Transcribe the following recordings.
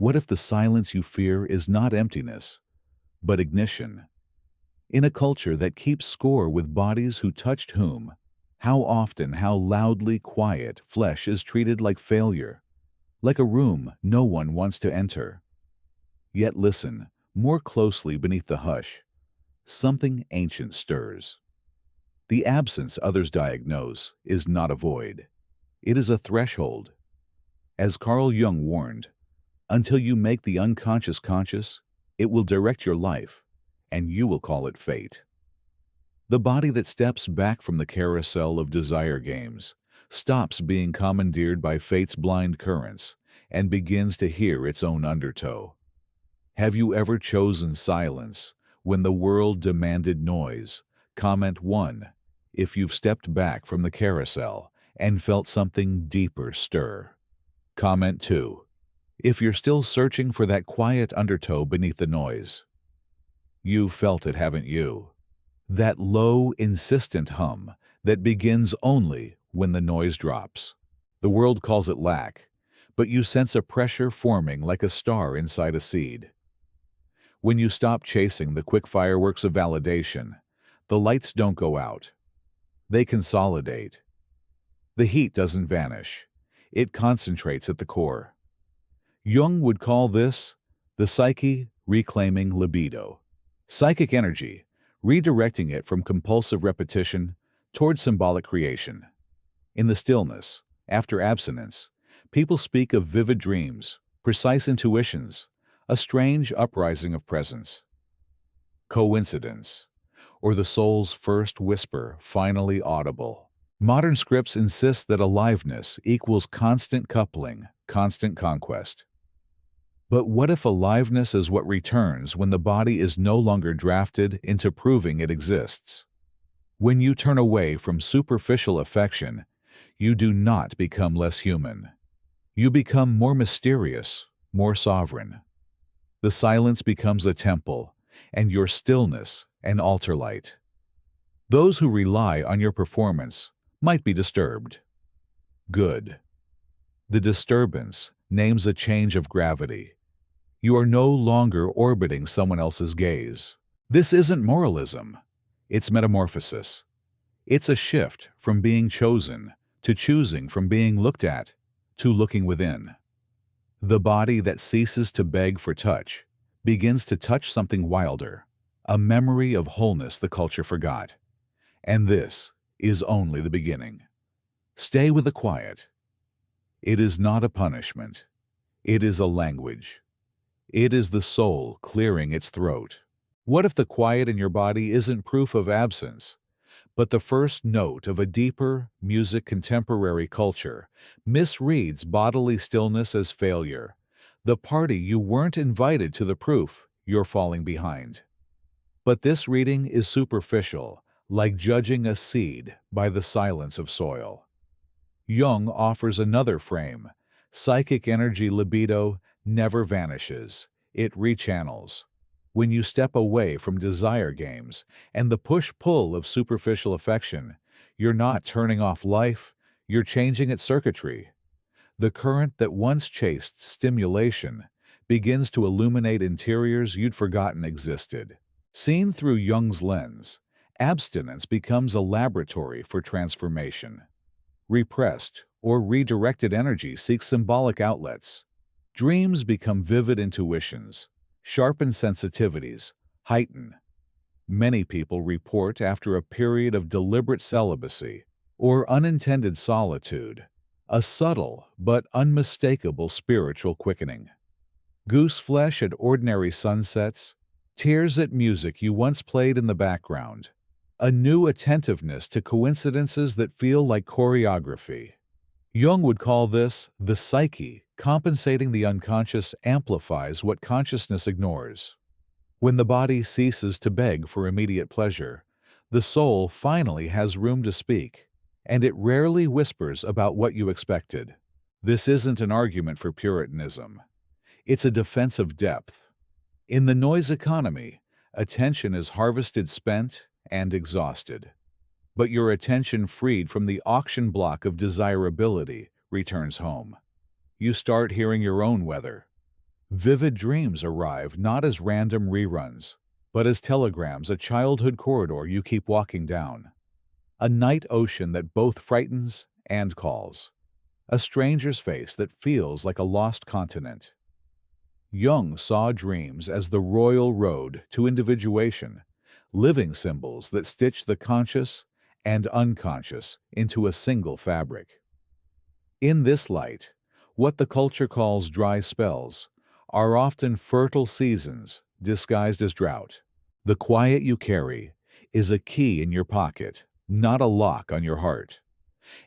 What if the silence you fear is not emptiness, but ignition? In a culture that keeps score with bodies who touched whom, how often, how loudly quiet flesh is treated like failure, like a room no one wants to enter. Yet listen more closely beneath the hush. Something ancient stirs. The absence others diagnose is not a void. It is a threshold. As Carl Jung warned, until you make the unconscious conscious, it will direct your life, and you will call it fate. The body that steps back from the carousel of desire games stops being commandeered by fate's blind currents and begins to hear its own undertow. Have you ever chosen silence when the world demanded noise? Comment 1 if you've stepped back from the carousel and felt something deeper stir. Comment 2 if you're still searching for that quiet undertow beneath the noise. You've felt it, haven't you? That low, insistent hum that begins only when the noise drops. The world calls it lack, but you sense a pressure forming like a star inside a seed. When you stop chasing the quick fireworks of validation, the lights don't go out. They consolidate. The heat doesn't vanish. It concentrates at the core. Jung would call this the psyche reclaiming libido. Psychic energy, redirecting it from compulsive repetition toward symbolic creation. In the stillness, after abstinence, people speak of vivid dreams, precise intuitions, a strange uprising of presence. Coincidence, or the soul's first whisper finally audible. Modern scripts insist that aliveness equals constant coupling, constant conquest. But what if aliveness is what returns when the body is no longer drafted into proving it exists? When you turn away from superficial affection, you do not become less human. You become more mysterious, more sovereign. The silence becomes a temple, and your stillness an altar light. Those who rely on your performance might be disturbed. Good. The disturbance names a change of gravity. You are no longer orbiting someone else's gaze. This isn't moralism. It's metamorphosis. It's a shift from being chosen to choosing, from being looked at to looking within. The body that ceases to beg for touch begins to touch something wilder, a memory of wholeness the culture forgot. And this is only the beginning. Stay with the quiet. It is not a punishment. It is a language. It is the soul clearing its throat. What if the quiet in your body isn't proof of absence, but the first note of a deeper music? Contemporary culture misreads bodily stillness as failure, the party you weren't invited to, the proof you're falling behind. But this reading is superficial, like judging a seed by the silence of soil. Jung offers another frame. Psychic energy libido never vanishes. It rechannels. When you step away from desire games and the push-pull of superficial affection, you're not turning off life, you're changing its circuitry. The current that once chased stimulation begins to illuminate interiors you'd forgotten existed. Seen through Jung's lens, abstinence becomes a laboratory for transformation. Repressed or redirected energy seeks symbolic outlets. Dreams become vivid intuitions, sharpen sensitivities, heighten. Many people report after a period of deliberate celibacy or unintended solitude, a subtle but unmistakable spiritual quickening. Gooseflesh at ordinary sunsets, tears at music you once played in the background, a new attentiveness to coincidences that feel like choreography. Jung would call this the psyche compensating. The unconscious amplifies what consciousness ignores. When the body ceases to beg for immediate pleasure, the soul finally has room to speak, and it rarely whispers about what you expected. This isn't an argument for Puritanism. It's a defense of depth. In the noise economy, attention is harvested, spent, and exhausted. But your attention freed from the auction block of desirability returns home. You start hearing your own weather. Vivid dreams arrive not as random reruns, but as telegrams, a childhood corridor you keep walking down, a night ocean that both frightens and calls, a stranger's face that feels like a lost continent. Jung saw dreams as the royal road to individuation, living symbols that stitch the conscious and unconscious into a single fabric. In this light, what the culture calls dry spells are often fertile seasons disguised as drought. The quiet you carry is a key in your pocket, not a lock on your heart.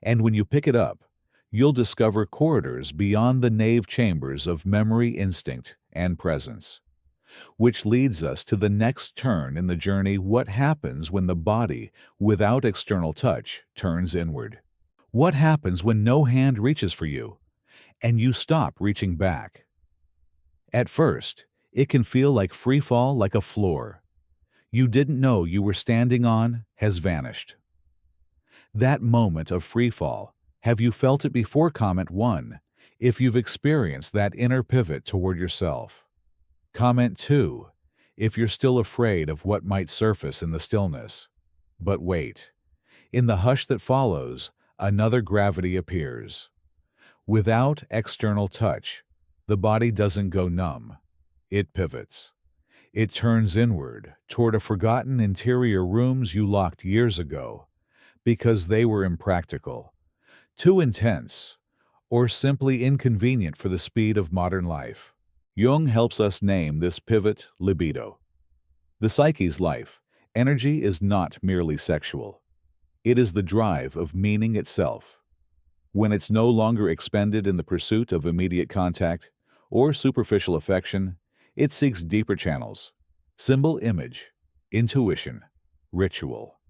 And when you pick it up, you'll discover corridors beyond the nave chambers of memory, instinct, and presence. Which leads us to the next turn in the journey: what happens when the body, without external touch, turns inward? What happens when no hand reaches for you, and you stop reaching back? At first, it can feel like free fall, like a floor you didn't know you were standing on has vanished. That moment of free fall, have you felt it before? Comment 1 if you've experienced that inner pivot toward yourself. Comment 2 if you're still afraid of what might surface in the stillness. But wait. In the hush that follows, another gravity appears. Without external touch, the body doesn't go numb. It pivots. It turns inward, toward a forgotten interior rooms you locked years ago because they were impractical, too intense, or simply inconvenient for the speed of modern life. Jung helps us name this pivot libido. The psyche's life energy is not merely sexual. It is the drive of meaning itself. When it's no longer expended in the pursuit of immediate contact or superficial affection, it seeks deeper channels: symbol, image, intuition, ritual.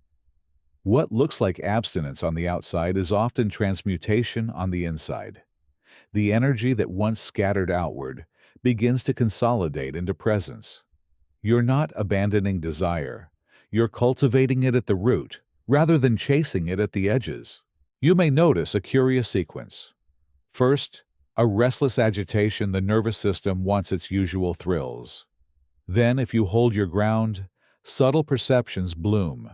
What looks like abstinence on the outside is often transmutation on the inside. The energy that once scattered outward begins to consolidate into presence. You're not abandoning desire. You're cultivating it at the root, rather than chasing it at the edges. You may notice a curious sequence. First, a restless agitation. The nervous system wants its usual thrills. Then, if you hold your ground, subtle perceptions bloom.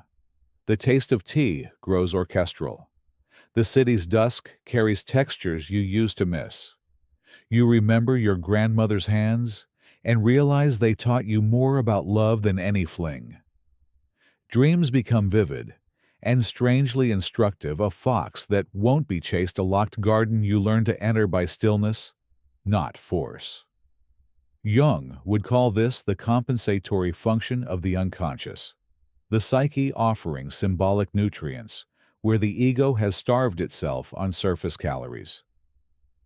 The taste of tea grows orchestral. The city's dusk carries textures you used to miss. You remember your grandmother's hands and realize they taught you more about love than any fling. Dreams become vivid and strangely instructive: a fox that won't be chased, a locked garden you learn to enter by stillness, not force. Jung would call this the compensatory function of the unconscious, the psyche offering symbolic nutrients where the ego has starved itself on surface calories.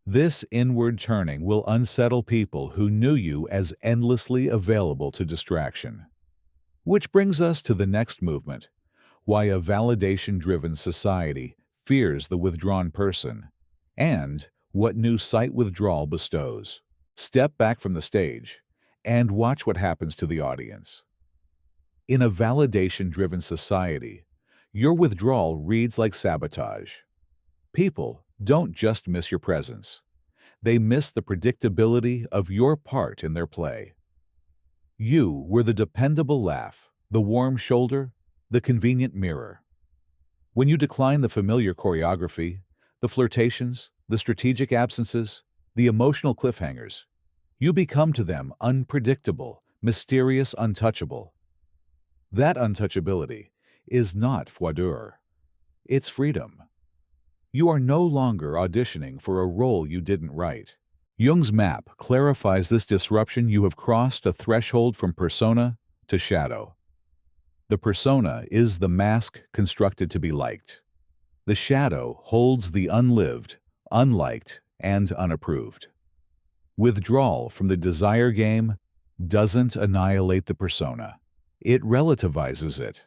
This inward turning will unsettle people who knew you as endlessly available to distraction. Which brings us to the next movement: why a validation-driven society fears the withdrawn person, and what new sight withdrawal bestows. Step back from the stage and watch what happens to the audience. In a validation-driven society, your withdrawal reads like sabotage. People don't just miss your presence. They miss the predictability of your part in their play. You were the dependable laugh, the warm shoulder, the convenient mirror. When you decline the familiar choreography, the flirtations, the strategic absences, the emotional cliffhangers, you become to them unpredictable, mysterious, untouchable. That untouchability is not froideur. It's freedom. You are no longer auditioning for a role you didn't write. Jung's map clarifies this disruption. You have crossed a threshold from persona to shadow. The persona is the mask constructed to be liked. The shadow holds the unlived, unliked, and unapproved. Withdrawal from the desire game doesn't annihilate the persona. It relativizes it.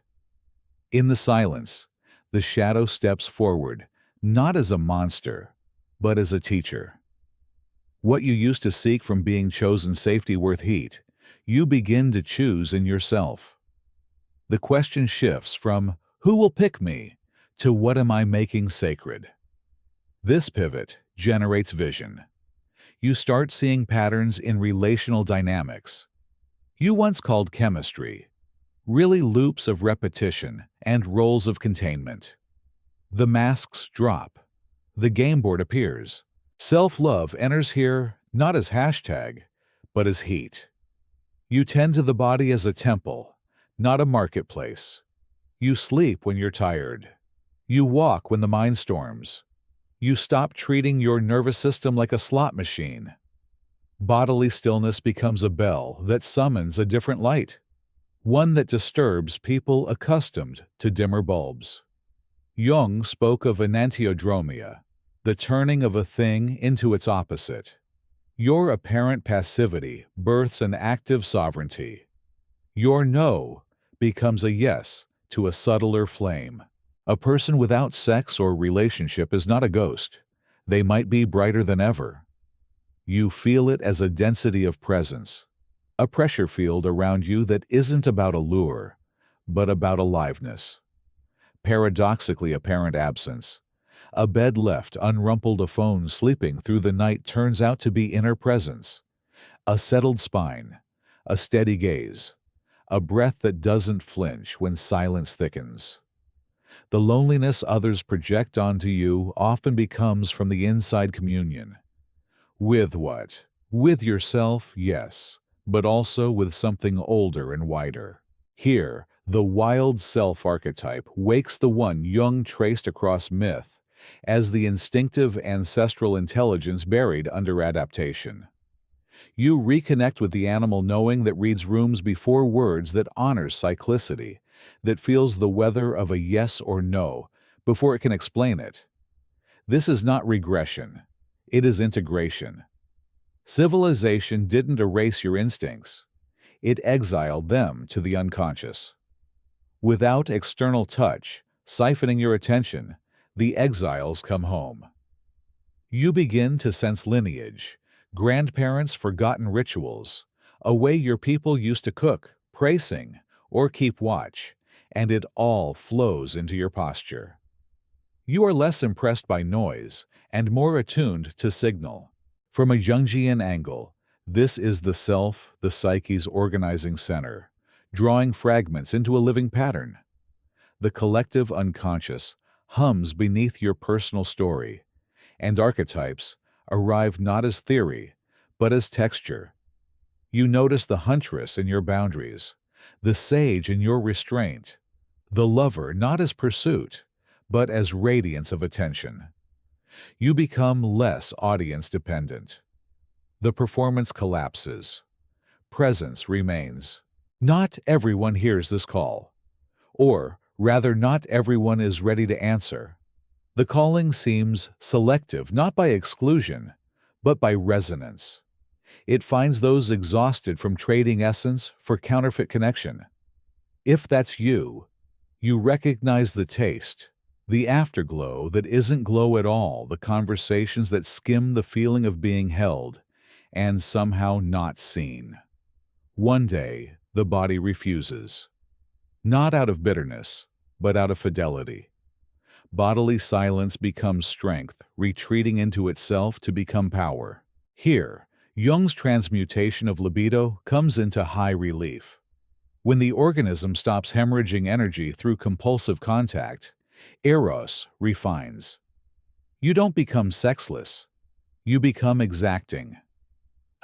In the silence, the shadow steps forward, not as a monster, but as a teacher. What you used to seek from being chosen, safety worth heat, you begin to choose in yourself. The question shifts from "who will pick me" to "what am I making sacred?" This pivot generates vision. You start seeing patterns in relational dynamics you once called chemistry, really loops of repetition and roles of containment. The masks drop. The game board appears. Self-love enters here not as hashtag, but as heat. You tend to the body as a temple, not a marketplace. You sleep when you're tired. You walk when the mind storms. You stop treating your nervous system like a slot machine. Bodily stillness becomes a bell that summons a different light, one that disturbs people accustomed to dimmer bulbs. Jung spoke of enantiodromia, the turning of a thing into its opposite. Your apparent passivity births an active sovereignty. Your no becomes a yes to a subtler flame. A person without sex or relationship is not a ghost. They might be brighter than ever. You feel it as a density of presence, a pressure field around you that isn't about allure, but about aliveness. Paradoxically apparent absence. A bed left unrumpled, a phone sleeping through the night turns out to be inner presence. A settled spine, a steady gaze, a breath that doesn't flinch when silence thickens. The loneliness others project onto you often becomes from the inside communion. With what? With yourself, yes, but also with something older and wider. Here, the wild self archetype wakes the one Jung traced across myth as the instinctive ancestral intelligence buried under adaptation. You reconnect with the animal knowing that reads rooms before words, that honors cyclicity, that feels the weather of a yes or no before it can explain it. This is not regression. It is integration. Civilization didn't erase your instincts. It exiled them to the unconscious. Without external touch, siphoning your attention, the exiles come home. You begin to sense lineage, grandparents' forgotten rituals, a way your people used to cook, pray, sing, or keep watch, and it all flows into your posture. You are less impressed by noise and more attuned to signal. From a Jungian angle, this is the self, the psyche's organizing center, drawing fragments into a living pattern. The collective unconscious hums beneath your personal story, and archetypes arrive not as theory, but as texture. You notice the huntress in your boundaries, the sage in your restraint, the lover not as pursuit, but as radiance of attention. You become less audience-dependent. The performance collapses. Presence remains. Not everyone hears this call. Or, rather, not everyone is ready to answer. The calling seems selective, not by exclusion, but by resonance. It finds those exhausted from trading essence for counterfeit connection. If that's you, you recognize the taste, the afterglow that isn't glow at all, the conversations that skim the feeling of being held and somehow not seen. One day, the body refuses. Not out of bitterness, but out of fidelity. Bodily silence becomes strength, retreating into itself to become power. Here, Jung's transmutation of libido comes into high relief. When the organism stops hemorrhaging energy through compulsive contact, Eros refines. You don't become sexless. You become exacting.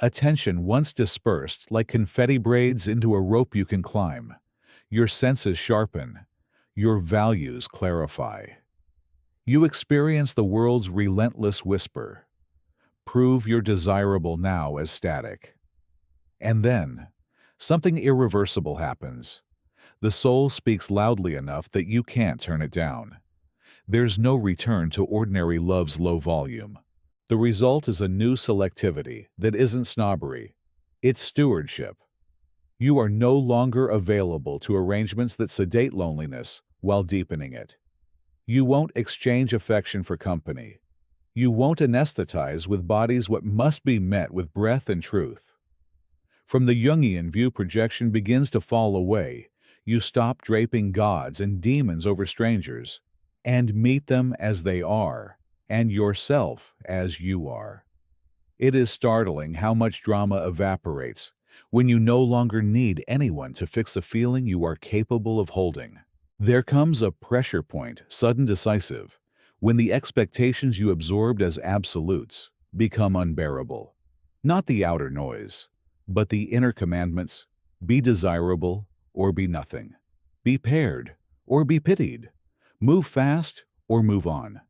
Attention once dispersed like confetti braids into a rope you can climb. Your senses sharpen. Your values clarify. You experience the world's relentless whisper. Prove you're desirable now as static. And then, something irreversible happens. The soul speaks loudly enough that you can't turn it down. There's no return to ordinary love's low volume. The result is a new selectivity that isn't snobbery. It's stewardship. You are no longer available to arrangements that sedate loneliness while deepening it. You won't exchange affection for company. You won't anesthetize with bodies what must be met with breath and truth. From the Jungian view, projection begins to fall away. You stop draping gods and demons over strangers, and meet them as they are, and yourself as you are. It is startling how much drama evaporates when you no longer need anyone to fix a feeling you are capable of holding. There comes a pressure point, sudden decisive, when the expectations you absorbed as absolutes become unbearable. Not the outer noise, but the inner commandments: be desirable or be nothing, be paired or be pitied, move fast or move on.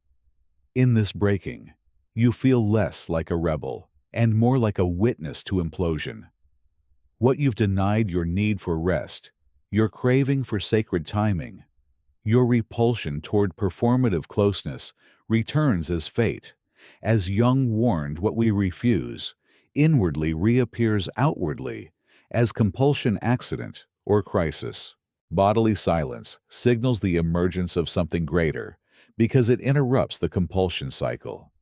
In this breaking, you feel less like a rebel and more like a witness to implosion. What you've denied, your need for rest, your craving for sacred timing, your repulsion toward performative closeness, returns as fate. As Jung warned, what we refuse inwardly reappears outwardly as compulsion, accident, or crisis. Bodily silence signals the emergence of something greater because it interrupts the compulsion cycle.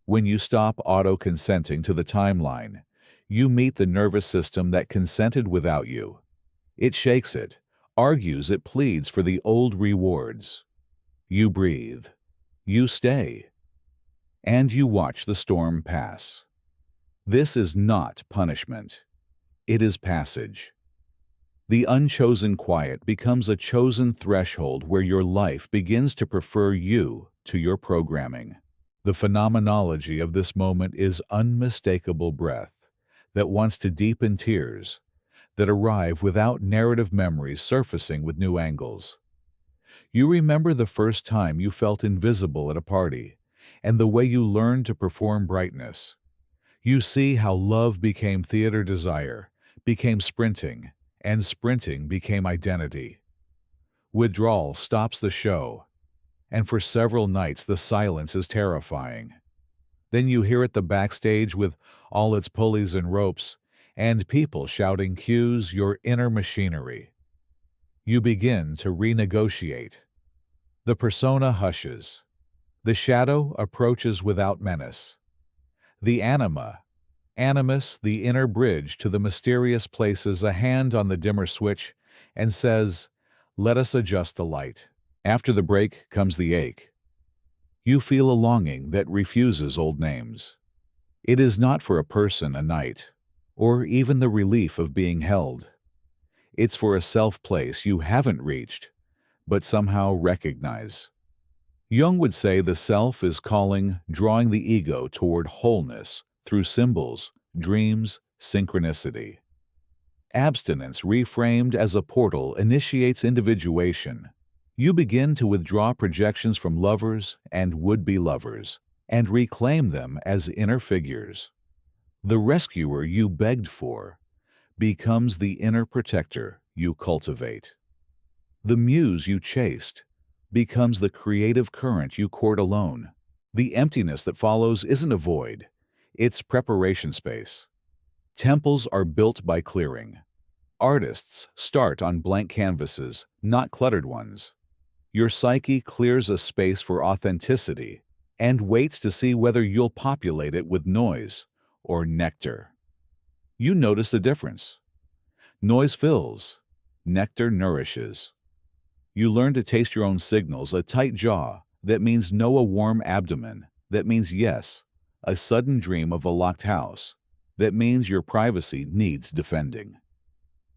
When you stop auto-consenting to the timeline, you meet the nervous system that consented without you. It shakes it, argues, it pleads for the old rewards. You breathe, you stay, and you watch the storm pass. This is not punishment. It is passage. The unchosen quiet becomes a chosen threshold where your life begins to prefer you to your programming. The phenomenology of this moment is unmistakable breath that wants to deepen tears that arrive without narrative memories surfacing with new angles. You remember the first time you felt invisible at a party and the way you learned to perform brightness. You see how love became theater, desire became sprinting, and sprinting became identity. Withdrawal stops the show, and for several nights the silence is terrifying. Then you hear it the backstage with all its pulleys and ropes, and people shouting cues, your inner machinery. You begin to renegotiate. The persona hushes. The shadow approaches without menace. The animus, the inner bridge to the mysterious, places a hand on the dimmer switch and says, "Let us adjust the light." After the break comes the ache. You feel a longing that refuses old names. It is not for a person, a night, or even the relief of being held. It's for a self-place you haven't reached, but somehow recognize. Jung would say the self is calling, drawing the ego toward wholeness through symbols, dreams, synchronicity. Abstinence, reframed as a portal, initiates individuation. You begin to withdraw projections from lovers and would-be lovers and reclaim them as inner figures. The rescuer you begged for becomes the inner protector you cultivate. The muse you chased becomes the creative current you court alone. The emptiness that follows isn't a void, it's preparation space. Temples are built by clearing. Artists start on blank canvases, not cluttered ones. Your psyche clears a space for authenticity and waits to see whether you'll populate it with noise or nectar. You notice the difference. Noise fills, nectar nourishes. You learn to taste your own signals, a tight jaw that means no, a warm abdomen that means yes, a sudden dream of a locked house that means your privacy needs defending.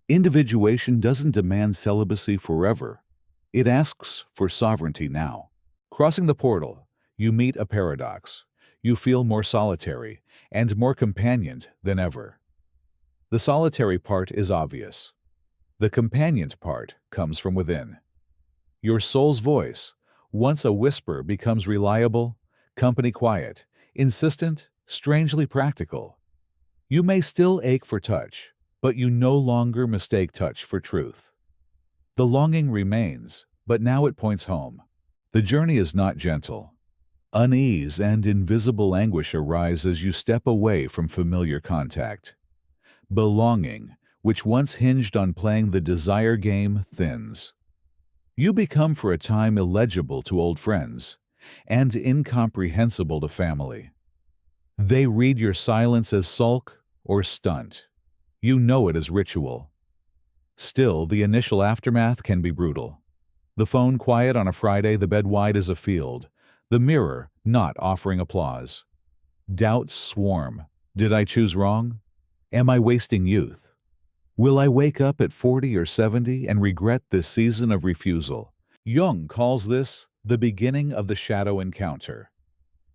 Individuation doesn't demand celibacy forever. It asks for sovereignty now. Crossing the portal, you meet a paradox. You feel more solitary and more companioned than ever. The solitary part is obvious. The companioned part comes from within. Your soul's voice, once a whisper, becomes reliable, company quiet, insistent, strangely practical. You may still ache for touch, but you no longer mistake touch for truth. The longing remains, but now it points home. The journey is not gentle. Unease and invisible anguish arise as you step away from familiar contact. Belonging, which once hinged on playing the desire game, thins. You become for a time illegible to old friends and incomprehensible to family. They read your silence as sulk or stunt. You know it as ritual. Still, the initial aftermath can be brutal. The phone quiet on a Friday, the bed wide as a field, the mirror not offering applause. Doubts swarm. Did I choose wrong? Am I wasting youth? Will I wake up at 40 or 70 and regret this season of refusal? Jung calls this the beginning of the shadow encounter.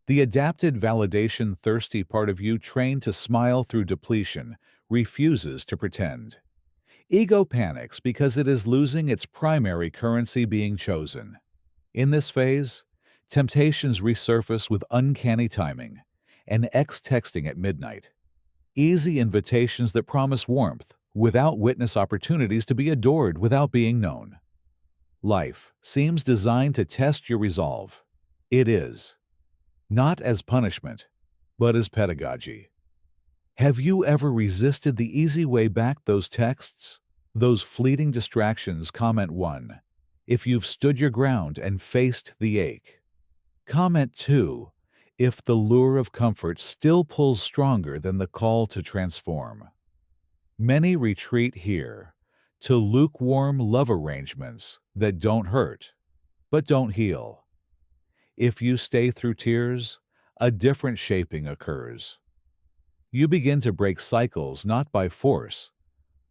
The adapted validation-thirsty part of you trained to smile through depletion refuses to pretend. Ego panics because it is losing its primary currency being chosen. In this phase, temptations resurface with uncanny timing, an ex-texting at midnight, easy invitations that promise warmth without witness opportunities to be adored without being known. Life seems designed to test your resolve. It is. Not as punishment, but as pedagogy. Have you ever resisted the easy way back those texts? Those fleeting distractions? Comment 1. If you've stood your ground and faced the ache. Comment 2. If the lure of comfort still pulls stronger than the call to transform. Many retreat here to lukewarm love arrangements that don't hurt, but don't heal. If you stay through tears, a different shaping occurs. You begin to break cycles not by force,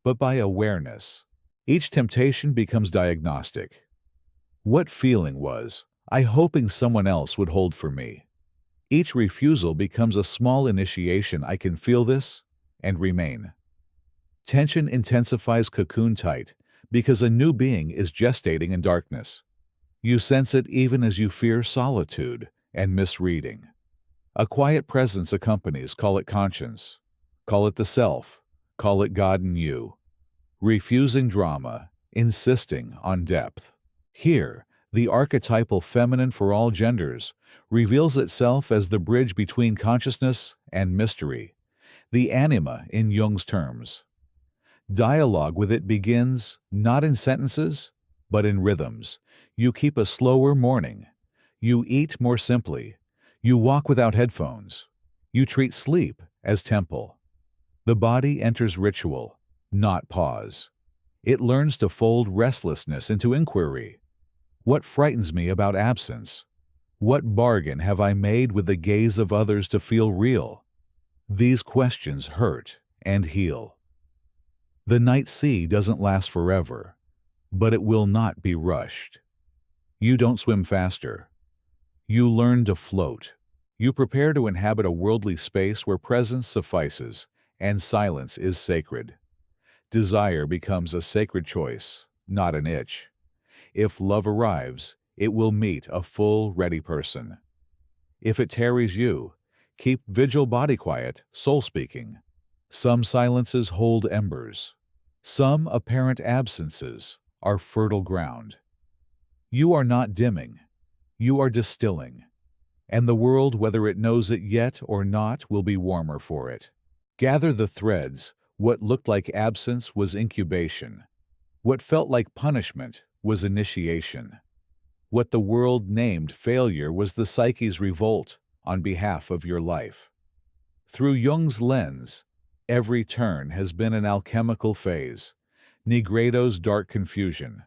but by awareness. Each temptation becomes diagnostic. What feeling was I hoping someone else would hold for me? Each refusal becomes a small initiation. I can feel this and remain. Tension intensifies cocoon tight because a new being is gestating in darkness. You sense it even as you fear solitude and misreading. A quiet presence accompanies. Call it conscience, call it the self, call it God in you. Refusing drama, insisting on depth. Here, the archetypal feminine for all genders reveals itself as the bridge between consciousness and mystery, the anima in Jung's terms. Dialogue with it begins not in sentences, but in rhythms. You keep a slower morning. You eat more simply. You walk without headphones. You treat sleep as temple. The body enters ritual, not pause. It learns to fold restlessness into inquiry. What frightens me about absence? What bargain have I made with the gaze of others to feel real? These questions hurt and heal. The night sea doesn't last forever, but it will not be rushed. You don't swim faster. You learn to float. You prepare to inhabit a worldly space where presence suffices and silence is sacred. Desire becomes a sacred choice, not an itch. If love arrives, it will meet a full, ready person. If it tarries you, keep vigil, body quiet, soul speaking. Some silences hold embers. Some apparent absences are fertile ground. You are not dimming. You are distilling. And the world, whether it knows it yet or not, will be warmer for it. Gather the threads. What looked like absence was incubation. What felt like punishment was initiation. What the world named failure was the psyche's revolt on behalf of your life. Through Jung's lens, every turn has been an alchemical phase. Negredo's dark confusion,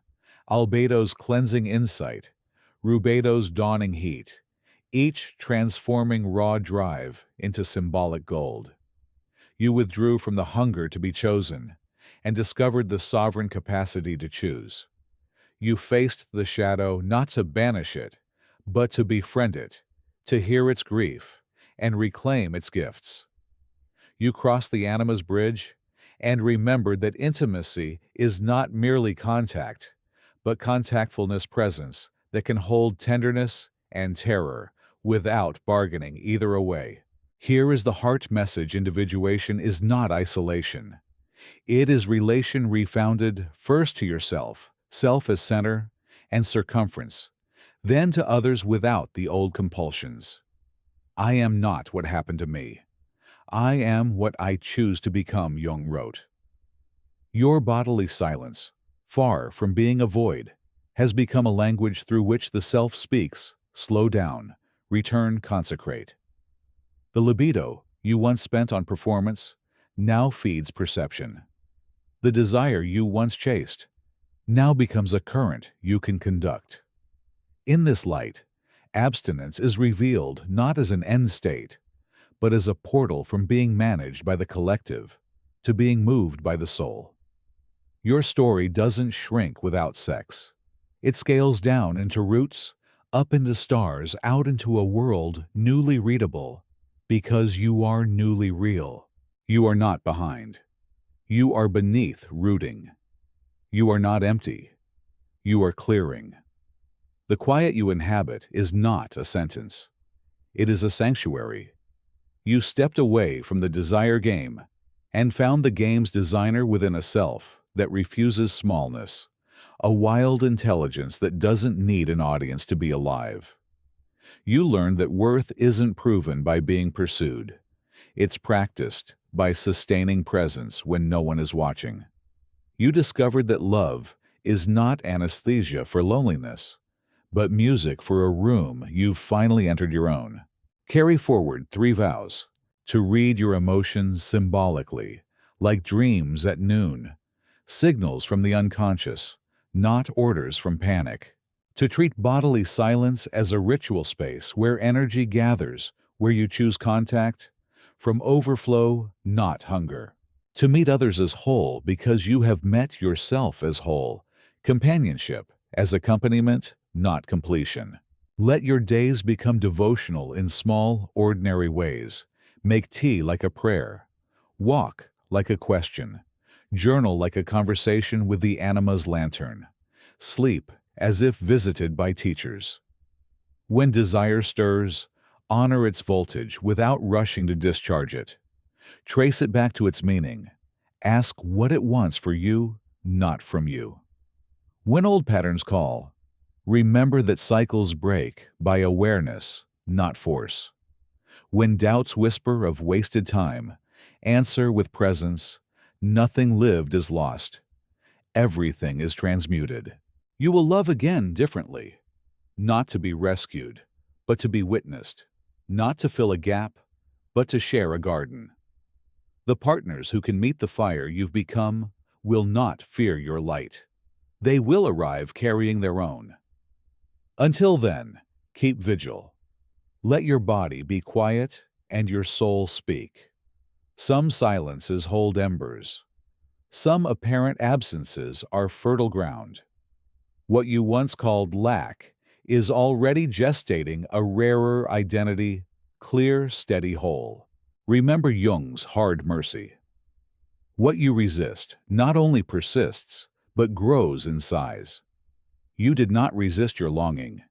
Albedo's cleansing insight, Rubedo's dawning heat, each transforming raw drive into symbolic gold. You withdrew from the hunger to be chosen and discovered the sovereign capacity to choose. You faced the shadow not to banish it, but to befriend it, to hear its grief and reclaim its gifts. You crossed the anima's bridge and remembered that intimacy is not merely contact, but contactfulness presence that can hold tenderness and terror without bargaining either away. Here is the heart message: individuation is not isolation. It is relation refounded first to yourself, self as center and circumference, then to others without the old compulsions. I am not what happened to me. I am what I choose to become, Jung wrote. Your bodily silence, far from being a void, has become a language through which the self speaks. Slow down, return, consecrate. The libido you once spent on performance now feeds perception. The desire you once chased now becomes a current you can conduct. In this light, abstinence is revealed not as an end state, but as a portal from being managed by the collective to being moved by the soul. Your story doesn't shrink without sex. It scales down into roots, up into stars, out into a world newly readable, because you are newly real. You are not behind. You are beneath rooting. You are not empty. You are clearing. The quiet you inhabit is not a sentence. It is a sanctuary. You stepped away from the desire game and found the game's designer within a self that refuses smallness, a wild intelligence that doesn't need an audience to be alive. You learned that worth isn't proven by being pursued. It's practiced by sustaining presence when no one is watching. You discovered that love is not anesthesia for loneliness, but music for a room you've finally entered your own. Carry forward 3 vows: to read your emotions symbolically, like dreams at noon, signals from the unconscious, not orders from panic. To treat bodily silence as a ritual space where energy gathers, where you choose contact, from overflow, not hunger. To meet others as whole because you have met yourself as whole, companionship as accompaniment, not completion. Let your days become devotional in small, ordinary ways. Make tea like a prayer. Walk like a question. Journal like a conversation with the anima's lantern. Sleep as if visited by teachers. When desire stirs, honor its voltage without rushing to discharge it. Trace it back to its meaning. Ask what it wants for you, not from you. When old patterns call, remember that cycles break by awareness, not force. When doubts whisper of wasted time, answer with presence. Nothing lived is lost. Everything is transmuted. You will love again differently, not to be rescued, but to be witnessed, not to fill a gap, but to share a garden. The partners who can meet the fire you've become will not fear your light. They will arrive carrying their own. Until then, keep vigil. Let your body be quiet and your soul speak. Some silences hold embers. Some apparent absences are fertile ground. What you once called lack is already gestating a rarer identity, clear, steady whole. Remember Jung's hard mercy. What you resist not only persists, but grows in size. You did not resist your longing.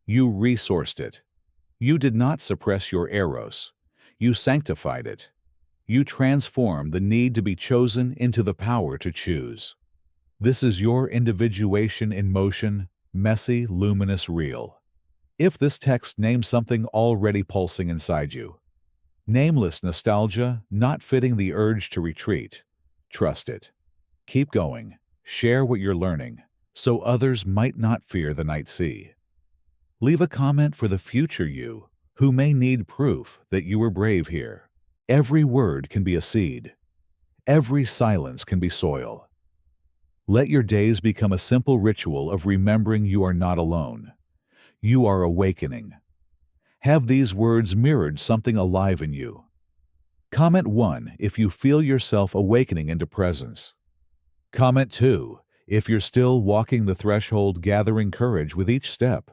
You resourced it. You did not suppress your eros. You sanctified it. You transformed the need to be chosen into the power to choose. This is your individuation in motion, messy, luminous, real. If this text names something already pulsing inside you, nameless nostalgia not fitting the urge to retreat, trust it. Keep going. Share what you're learning, so others might not fear the night sea. Leave a comment for the future you, who may need proof that you were brave here. Every word can be a seed. Every silence can be soil. Let your days become a simple ritual of remembering you are not alone. You are awakening. Have these words mirrored something alive in you. Comment 1 if you feel yourself awakening into presence. Comment 2 if you're still walking the threshold, gathering courage with each step.